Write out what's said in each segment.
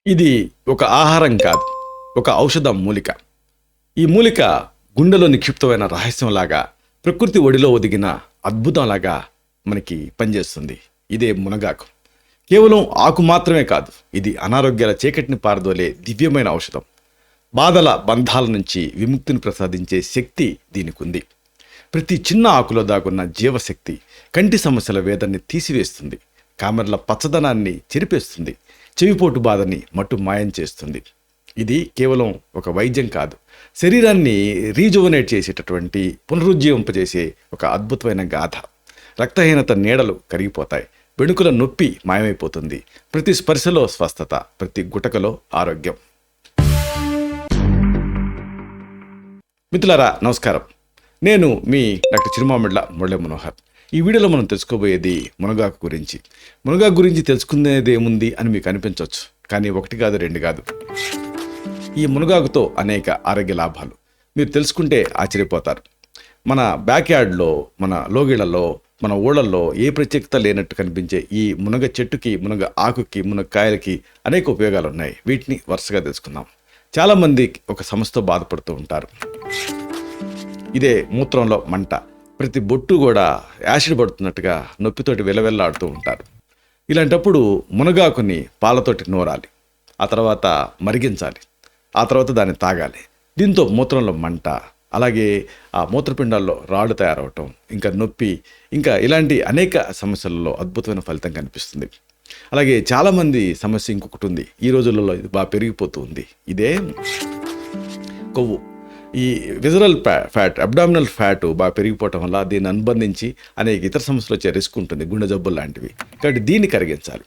ఇది ఒక ఆహారం కాదు, ఒక ఔషధ మూలిక. ఈ మూలిక గుండెలో నిక్షిప్తమైన రహస్యంలాగా, ప్రకృతి ఒడిలో ఒదిగిన అద్భుతంలాగా మనకి పనిచేస్తుంది. ఇదే మునగాకు. కేవలం ఆకు మాత్రమే కాదు, ఇది అనారోగ్యాల చీకటిని పారదోలే దివ్యమైన ఔషధం. బాధల బంధాల నుంచి విముక్తిని ప్రసాదించే శక్తి దీనికి ఉంది. ప్రతి చిన్న ఆకులో దాగున్న జీవశక్తి కంటి సమస్యల వేదన్ని తీసివేస్తుంది, కామెర్ల పచ్చదనాన్ని చెరిపేస్తుంది, చెవిపోటు బాధని మట్టు మాయం చేస్తుంది. ఇది కేవలం ఒక వైద్యం కాదు, శరీరాన్ని రీజువనేట్ చేసేటటువంటి, పునరుజ్జీవింపజేసే ఒక అద్భుతమైన గాథ. రక్తహీనత నీడలు కరిగిపోతాయి, వెణుకల నొప్పి మాయమైపోతుంది, ప్రతి స్పర్శలో స్వస్థత, ప్రతి గుటకలో ఆరోగ్యం. మిత్రులారా నమస్కారం, నేను మీ డాక్టర్ చిరుమామిళ్ళ మురళీ మనోహర్. ఈ వీడియోలో మనం తెలుసుకోబోయేది మునగాకు గురించి. మునగాకు గురించి తెలుసుకునేది ఏముంది అని మీకు అనిపించవచ్చు, కానీ ఒకటి కాదు, రెండు కాదు. ఈ మునగాకుతో అనేక ఆరోగ్య లాభాలు మీరు తెలుసుకుంటే ఆశ్చర్యపోతారు. మన బ్యాక్ యార్డ్లో, మన లోగిళ్లలో, మన ఊళ్ళల్లో ఏ ప్రత్యేకత లేనట్టు కనిపించే ఈ మునగ చెట్టుకి, మునగ ఆకుకి, మునగ కాయలకి అనేక ఉపయోగాలు ఉన్నాయి. వీటిని వరుసగా తెలుసుకుందాం. చాలామంది ఒక సమస్యతో బాధపడుతూ ఉంటారు. ఇదే మూత్రంలో మంట, ప్రతి బొట్టు కూడా యాసిడ్ పడుతున్నట్టుగా నొప్పితోటి విలవెల్లాడుతూ ఉంటారు. ఇలాంటప్పుడు మునగాకుని పాలతోటి నూరాలి, ఆ తర్వాత మరిగించాలి, ఆ తర్వాత దాన్ని తాగాలి. దీంతో మూత్రంలో మంట, అలాగే ఆ మూత్రపిండాల్లో రాళ్ళు తయారవటం, ఇంకా నొప్పి, ఇంకా ఇలాంటి అనేక సమస్యలలో అద్భుతమైన ఫలితం కనిపిస్తుంది. అలాగే చాలామంది సమస్య ఇంకొకటి ఉంది, ఈ రోజులలో ఇది బాగా పెరిగిపోతూ ఉంది. ఇదే కొవ్వు. ఈ విజరల్ ఫ్యాట్, అబ్డామినల్ ఫ్యాట్ బాగా పెరిగిపోవటం వల్ల దీన్ని అనుబంధించి అనేక ఇతర సమస్యలు వచ్చే రిస్క్ ఉంటుంది, గుండె జబ్బులు లాంటివి. కాబట్టి దీన్ని కరిగించాలి.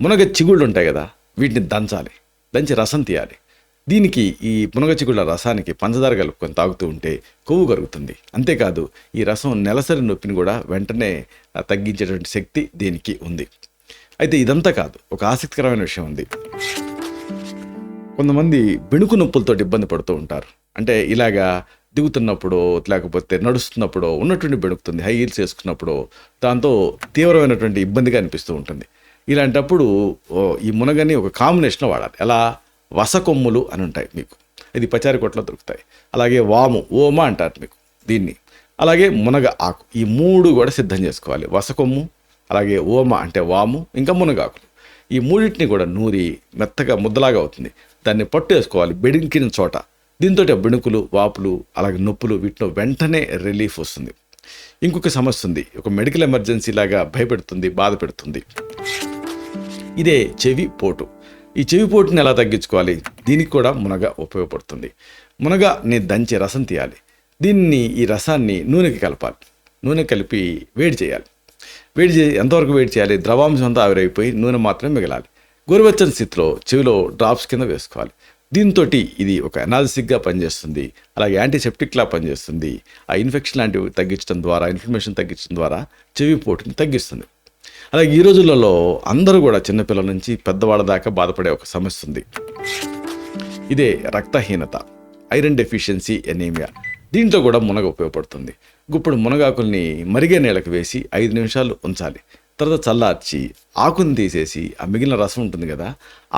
మునగ చిగుళ్ళు ఉంటాయి కదా, వీటిని దంచి రసం తీయాలి. దీనికి, ఈ మునగ చిగుళ్ళ రసానికి పంచదార కలుపుకొని తాగుతూ ఉంటే కొవ్వు కరుగుతుంది. అంతేకాదు, ఈ రసం నెలసరి నొప్పిని కూడా వెంటనే తగ్గించేటువంటి శక్తి దీనికి ఉంది. అయితే ఇదంతా కాదు, ఒక ఆసక్తికరమైన విషయం ఉంది. కొంతమంది బెణుకు నొప్పులతో ఇబ్బంది పడుతూ ఉంటారు. అంటే ఇలాగా దిగుతున్నప్పుడు, లేకపోతే నడుస్తున్నప్పుడు ఉన్నటువంటి బెణుకుతుంది, హై హీల్స్ వేసుకున్నప్పుడు దాంతో తీవ్రమైనటువంటి ఇబ్బందిగా అనిపిస్తూ ఉంటుంది. ఇలాంటప్పుడు ఈ మునగని ఒక కాంబినేషన్లో వాడాలి. ఎలా? వసకొమ్ములు అని ఉంటాయి మీకు, ఇది పచారి కొట్లో దొరుకుతాయి. అలాగే వాము, ఓమా అంటారు మీకు దీన్ని. అలాగే మునగ ఆకు, ఈ మూడు కూడా సిద్ధం చేసుకోవాలి. వసకొమ్ము, అలాగే ఓమా అంటే వాము, ఇంకా మునగాకులు. ఈ మూడింటిని కూడా నూరి మెత్తగా ముద్దలాగా అవుతుంది, దాన్ని పట్టు వేసుకోవాలి బెడికిన చోట. దీంతో బెణుకులు, వాపులు, అలాగే నొప్పులు, వీటిలో వెంటనే రిలీఫ్ వస్తుంది. ఇంకొక సమస్య ఉంది, ఒక మెడికల్ ఎమర్జెన్సీ లాగా భయపెడుతుంది, బాధ పెడుతుంది. ఇదే చెవి పోటు. ఈ చెవి పోటుని ఎలా తగ్గించుకోవాలి? దీనికి కూడా మునగ ఉపయోగపడుతుంది. మునగని దంచి రసం తీయాలి. ఈ రసాన్ని నూనెకి కలపాలి. నూనె కలిపి వేడి చేయాలి. ఎంతవరకు వేడి చేయాలి? ద్రవాంశం అంతా ఆవిరైపోయి నూనె మాత్రమే మిగలాలి. గోరువెచ్చని స్థితిలో చెవిలో డ్రాప్స్ కింద వేసుకోవాలి. దీంతో ఇది ఒక ఎనాల్సిక్గా పనిచేస్తుంది, అలాగే యాంటీసెప్టిక్లా పనిచేస్తుంది. ఆ ఇన్ఫెక్షన్ లాంటివి తగ్గించడం ద్వారా, ఇన్ఫ్లమేషన్ తగ్గించడం ద్వారా చెవి పోటుని తగ్గిస్తుంది. అలాగే ఈ రోజులలో అందరూ కూడా చిన్నపిల్లల నుంచి పెద్దవాళ్ళ దాకా బాధపడే ఒక సమస్య ఉంది. ఇదే రక్తహీనత, ఐరన్ డెఫిషియన్సీ, ఎనీమియా. దీంట్లో కూడా మునగ ఉపయోగపడుతుంది. గుప్పుడు మునగాకుల్ని మరిగే నీళ్ళకి వేసి 5 నిమిషాలు ఉంచాలి. తర్వాత చల్లార్చి ఆకుని తీసేసి ఆ మిగిలిన రసం ఉంటుంది కదా,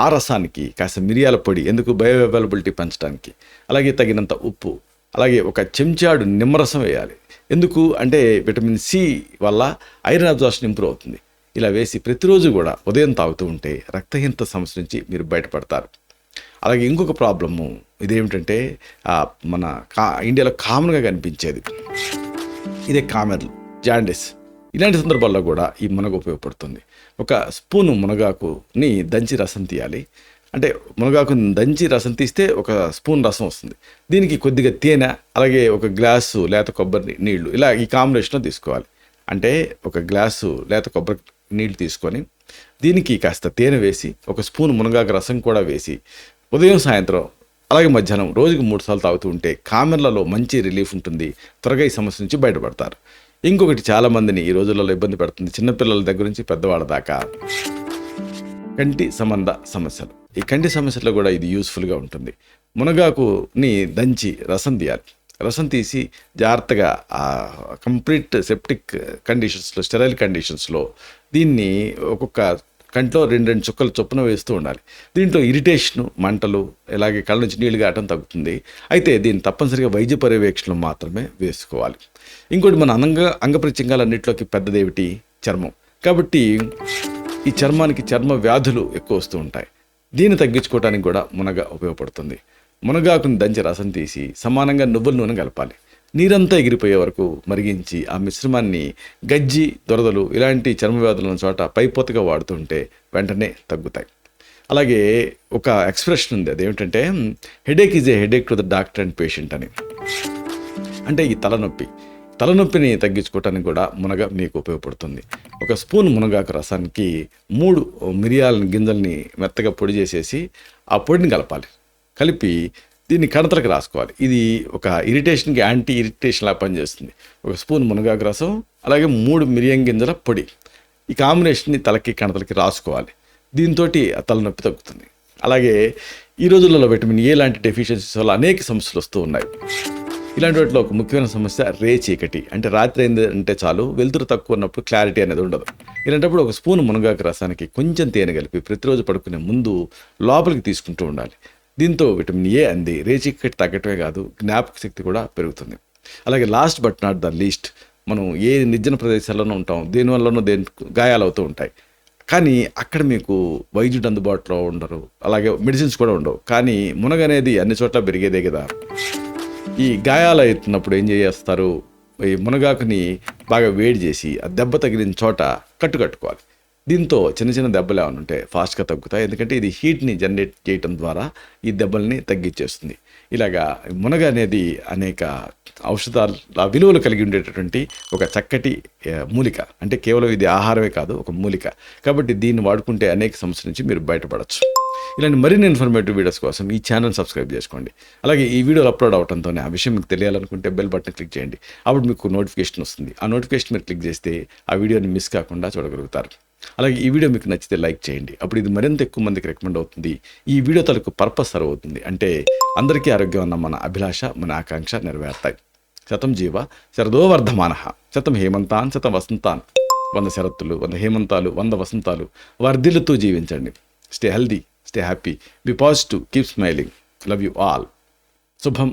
ఆ రసానికి కాస్త మిరియాల పొడి, ఎందుకు? బయో అవైలబిలిటీ పెంచడానికి. అలాగే తగినంత ఉప్పు, అలాగే ఒక చెంచాడు నిమ్మరసం వేయాలి. ఎందుకు అంటే విటమిన్ సి వల్ల ఐరన్ అబ్జార్ప్షన్ ఇంప్రూవ్ అవుతుంది. ఇలా వేసి ప్రతిరోజు కూడా ఉదయం తాగుతూ ఉంటే రక్తహీనత సమస్య నుంచి మీరు బయటపడతారు. అలాగే ఇంకొక ప్రాబ్లము ఇదేమిటంటే, మన ఇండియాలో కామన్గా కనిపించేది ఇదే కామెర్లు, జాండిస్. ఇలాంటి సందర్భాల్లో కూడా ఈ మునగ ఉపయోగపడుతుంది. ఒక స్పూను మునగాకుని దంచి రసం తీయాలి. అంటే మునగాకుని దంచి రసం తీస్తే ఒక స్పూన్ రసం వస్తుంది. దీనికి కొద్దిగా తేనె, అలాగే ఒక గ్లాసు లేత కొబ్బరి నీళ్లు, ఇలా ఈ కాంబినేషన్లో తీసుకోవాలి. అంటే ఒక గ్లాసు లేత కొబ్బరి నీళ్ళు తీసుకొని దీనికి కాస్త తేనె వేసి, ఒక స్పూన్ మునగాకు రసం కూడా వేసి, ఉదయం, సాయంత్రం, అలాగే మధ్యాహ్నం రోజుకు 3 సార్లు తాగుతూ ఉంటే కామెర్లలో మంచి రిలీఫ్ ఉంటుంది. త్వరగా ఈ సమస్య నుంచి బయటపడతారు. ఇంకొకటి చాలామందిని ఈ రోజులలో ఇబ్బంది పెడుతుంది, చిన్నపిల్లల దగ్గర నుంచి పెద్దవాళ్ళ దాకా, కంటి సంబంధ సమస్యలు. ఈ కంటి సమస్యల్లో కూడా ఇది యూస్ఫుల్గా ఉంటుంది. మునగాకుని దంచి రసం తీయాలి. రసం తీసి జాగ్రత్తగా కంప్లీట్ సెప్టిక్ కండిషన్స్లో, స్టెరైల్ కండిషన్స్లో దీన్ని ఒక్కొక్క కంట్లో 2 చుక్కలు చొప్పున వేస్తూ ఉండాలి. దీంట్లో ఇరిటేషను, మంటలు, ఇలాగే కళ్ళ నుంచి నీళ్లు గారటం తగ్గుతుంది. అయితే దీన్ని తప్పనిసరిగా వైద్య పర్యవేక్షణలో మాత్రమే వేసుకోవాలి. ఇంకోటి మన అంగప్రత్యంగాలన్నింటిలోకి పెద్దదేమిటి? చర్మం. కాబట్టి ఈ చర్మానికి చర్మ వ్యాధులు ఎక్కువ వస్తూ ఉంటాయి. దీన్ని తగ్గించుకోవడానికి కూడా మునగ ఉపయోగపడుతుంది. మునగాకుని దంచి రసం తీసి సమానంగా నువ్వుల నూనె కలపాలి. నీరంతా ఎగిరిపోయే వరకు మరిగించి ఆ మిశ్రమాన్ని గజ్జి, దొరదలు ఇలాంటి చర్మ వ్యాధులు ఉన్న చోట పైపోతగా వాడుతుంటే వెంటనే తగ్గుతాయి. అలాగే ఒక ఎక్స్ప్రెషన్ ఉంది, అదేమిటంటే headache is a headache to the doctor and patient అని. అంటే ఈ తలనొప్పిని తగ్గించుకోవటానికి కూడా మునగ మీకు ఉపయోగపడుతుంది. ఒక స్పూన్ మునగాకు రసానికి 3 మిరియాల గింజల్ని మెత్తగా పొడి చేసేసి ఆ పొడిని కలపాలి. కలిపి దీన్ని కణతలకు రాసుకోవాలి. ఇది ఒక ఇరిటేషన్కి యాంటీ ఇరిటేషన్లా పనిచేస్తుంది. ఒక స్పూన్ మునగాకు రసం, అలాగే 3 మిరియం గింజల పొడి, ఈ కాంబినేషన్ని తలకి కణతలకి రాసుకోవాలి. దీంతో ఆ తలనొప్పి తగ్గుతుంది. అలాగే ఈ రోజులలో విటమిన్ ఏ లాంటి డెఫిషియన్సీస్ వల్ల అనేక సమస్యలు వస్తూ ఉన్నాయి. ఇలాంటి వాటిలో ఒక ముఖ్యమైన సమస్య చీకటి. అంటే రాత్రి అయింది అంటే చాలు, వెలుతురు తక్కువ ఉన్నప్పుడు క్లారిటీ అనేది ఉండదు. ఇలాంటప్పుడు ఒక స్పూన్ మునగాకు రసానికి కొంచెం తేనె కలిపి ప్రతిరోజు పడుకునే ముందు లోపలికి తీసుకుంటూ ఉండాలి. దీంతో విటమిన్ ఏ అంది చీకటి తగ్గటమే కాదు, జ్ఞాపక శక్తి కూడా పెరుగుతుంది. అలాగే last but not the least, మనం ఏ నిర్జన ప్రదేశాల్లోనూ ఉంటాం, దేనివల్లనో గాయాలు అవుతూ ఉంటాయి. కానీ అక్కడ మీకు వైద్యుడు అందుబాటులో ఉండరు, అలాగే మెడిసిన్స్ కూడా ఉండవు. కానీ మునగ అనేది అన్ని చోట్ల పెరిగేదే కదా. ఈ గాయాలు అవుతున్నప్పుడు ఏం చేస్తారు, ఈ మునగాకుని బాగా వేడి చేసి ఆ దెబ్బ తగిలిన చోట కట్టుకోవాలి. దీంతో చిన్న చిన్న దెబ్బలు ఏమైనా ఉంటే ఫాస్ట్గా తగ్గుతాయి. ఎందుకంటే ఇది హీట్ని జనరేట్ చేయటం ద్వారా ఈ దెబ్బల్ని తగ్గించేస్తుంది. ఇలాగా మునగ అనేది అనేక ఔషధాల విలువలు కలిగి ఉండేటటువంటి ఒక చక్కటి మూలిక. అంటే కేవలం ఇది ఆహారమే కాదు, ఒక మూలిక. కాబట్టి దీన్ని వాడుకుంటే అనేక సమస్యల నుంచి మీరు బయటపడవచ్చు. ఇలాంటి మరిన్ని ఇన్ఫర్మేటివ్ వీడియోస్ కోసం ఈ ఛానల్ సబ్స్క్రైబ్ చేసుకోండి. అలాగే ఈ వీడియోలు అప్లోడ్ అవడంతోనే ఆ విషయం మీకు తెలియాలనుకుంటే బెల్ బటన్ క్లిక్ చేయండి. అప్పుడు మీకు నోటిఫికేషన్ వస్తుంది. ఆ నోటిఫికేషన్ మీరు క్లిక్ చేస్తే ఆ వీడియోని మిస్ కాకుండా చూడగలుగుతారు. అలాగే ఈ వీడియో మీకు నచ్చితే లైక్ చేయండి. అప్పుడు ఇది మరింత ఎక్కువ మందికి రికమెండ్ అవుతుంది. ఈ వీడియో తలకు పర్పస్ సర్వ్ అవుతుంది. అంటే అందరికీ ఆరోగ్యం అన్న మన అభిలాష, మన ఆకాంక్ష నెరవేరుతాయి. శతం జీవ శరదో వర్ధమానః, శతం హేమంతాన్ శతం వసంతాన్. 100 శరత్తులు, 100 హేమంతాలు, 100 వసంతాలు వర్ధిల్లుతూ జీవించండి. Stay healthy, stay happy, be positive, keep smiling. Love you all. శుభం.